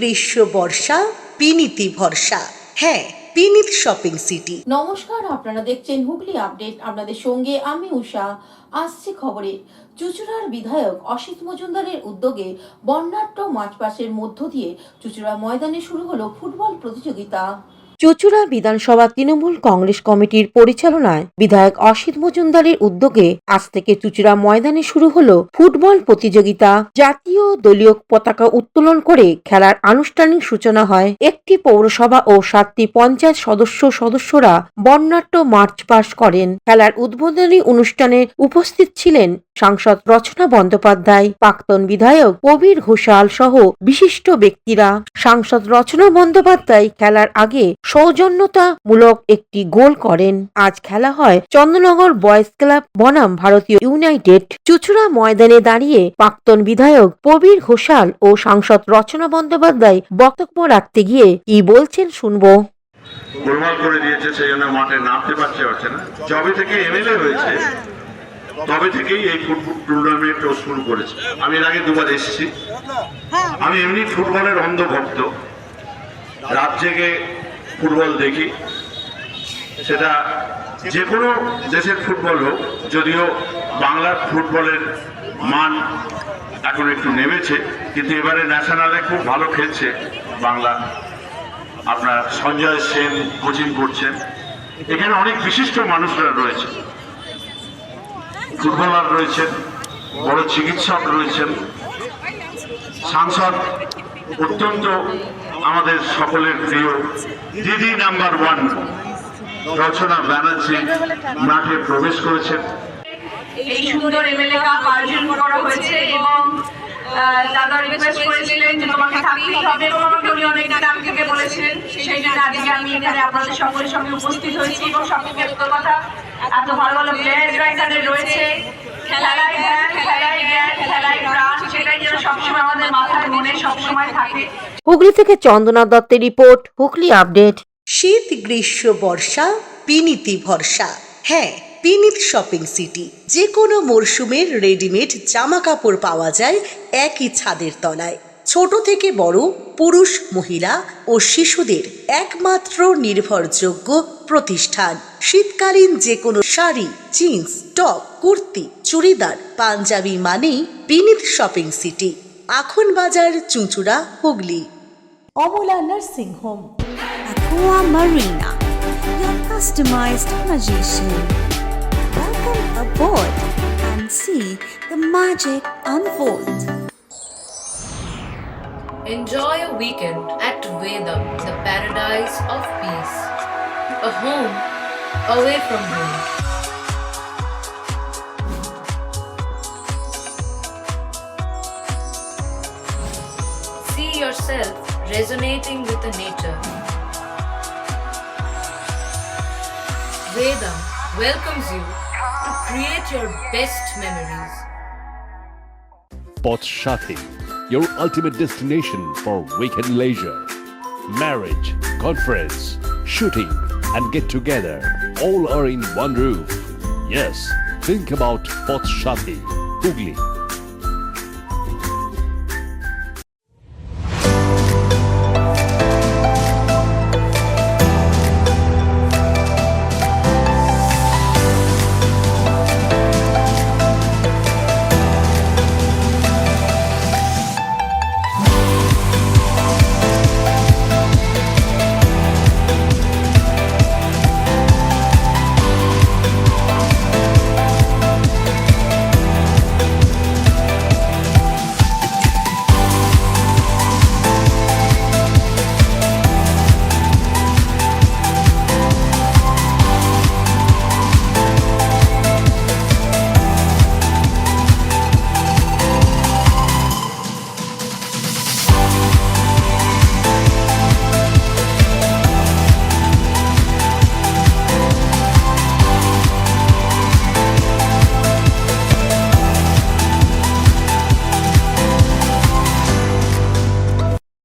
গ্রীষ্ম বর্ষা বিনীতি ভরসা। হ্যাঁ, বিনীত শপিং সিটি। নমস্কার, আপনারা দেখছেন হুগলি আপডেট। আপনাদের সঙ্গে আমি উষা। আসছে খবরে, চুঁচুড়ার বিধায়ক অসিত মজুমদারের উদ্যোগে বর্ণাঢ্য মার্চ পাসের মধ্য দিয়ে চুঁচুড়া ময়দানে শুরু হলো ফুটবল প্রতিযোগিতা। চুঁচুড়া বিধানসভা তৃণমূল কংগ্রেস কমিটির পরিচালনায় বিধায়ক অসিত মজুমদারের উদ্যোগে আজ থেকে চুঁচুড়া ময়দানে শুরু হলো ফুটবল প্রতিযোগিতা। জাতীয় দলীয় পতাকা উত্তোলন করে খেলার আনুষ্ঠানিক সূচনা হয়। একটি পৌরসভা ও 7টি পঞ্চায়েত সদস্যরা বর্ণাঢ্য মার্চ পাস করেন। খেলার উদ্বোধনী অনুষ্ঠানে উপস্থিত ছিলেন সাংসদ রচনা বন্দ্যোপাধ্যায়, প্রাক্তন বিধায়ক কবির ঘোষাল সহ বিশিষ্ট ব্যক্তিরা। সাংসদ রচনা বন্দ্যোপাধ্যায় খেলার আগে সৌজন্যতামূলক একটি গোল করেন। আজ খেলা হয় চন্দ্রনগর বয়েজ ক্লাব বনাম ভারতীয় ইউনাইটেড। চুঁচুড়া ময়দানে দাঁড়িয়ে প্রাক্তন বিধায়ক কবির ঘোষাল ও সাংসদ রচনা বন্দ্যোপাধ্যায় বক্তব্য রাখতে গিয়ে কি বলছেন শুনবো। গোলমাল করে দিয়েছে, সেই জন্য মাঠে নামতে পারছে না। যবে থেকে এমএলএ হয়েছে তবে থেকেই এই ফুটবল টুর্নামেন্ট শুরু করেছে। আমি এর আগে দুবার এসেছি। আমি এমনি ফুটবলের অন্ধভক্ত, রাত জেগে ফুটবল দেখি। সেটা যে কোনো দেশের ফুটবল হোক, যদিও বাংলার ফুটবলের মান এখন একটু নেমেছে, কিন্তু এবারে ন্যাশনালে খুব ভালো খেলছে বাংলা। আপনার সঞ্জয় সেন কোচিং করছেন। এখানে অনেক বিশিষ্ট মানুষরা রয়েছে, ফুটবলার রয়েছেন, বড় চিকিৎসক রয়েছেন, সাংসদ অত্যন্ত আমাদের সকলের প্রিয় দিদি নাম্বার 1 রচনা ব্যানার্জি মাঠে প্রবেশ করেছেন। এই সুন্দর এমএলএ কাপ আয়োজন করা হয়েছে এবং দাদা রিকোয়েস্ট করেছিলেন যে তোমাকে থাকতেই হবে এবং আমাকে উনি অনেক নাম থেকে বলেছিলেন। সেই জন্য আজকে আমি এখানে আপনাদের সকলের সঙ্গে উপস্থিত হয়েছি এবং সবথেকে বড় কথা, এত ভালো ভালো প্লেয়াররা এখানে রয়েছে। খেলায় ধ্যান, খেলায় জ্ঞান, খেলায় প্রাণ, সেটাই যেন সবসময় আমাদের মাথায় মনে সবসময় থাকে। হুগলি থেকে চন্দনা দত্তের রিপোর্ট, হুগলি আপডেট। শীত গ্রীষ্ম বর্ষা বিনীতি ভরসা। হ্যাঁ, বিনীত শপিং সিটি। যে কোনো মরশুমের রেডিমেড জামা কাপড় পাওয়া যায় একই ছাদের তলায়। ছোট থেকে বড়, পুরুষ, মহিলা ও শিশুদের একমাত্র নির্ভরযোগ্য প্রতিষ্ঠান। শীতকালীন যে কোনো শাড়ি, জিন্স, টপ, কুর্তি, চুড়িদার, পাঞ্জাবি মানেই বিনীত শপিং সিটি। আখন বাজার, চুঁচুড়া, Hooghly. Amala nursing home, Aqua Marina, your customized magician. Welcome aboard and see the magic unfold. Enjoy a weekend at Vedam, the paradise of peace. A home away from home. See yourself resonating with the nature. Vedam welcomes you to create your best memories. Port Shati, your ultimate destination for weekend leisure, marriage, conference, shooting, and get together. All are in one roof. Yes, think about Port Shati, Hugli.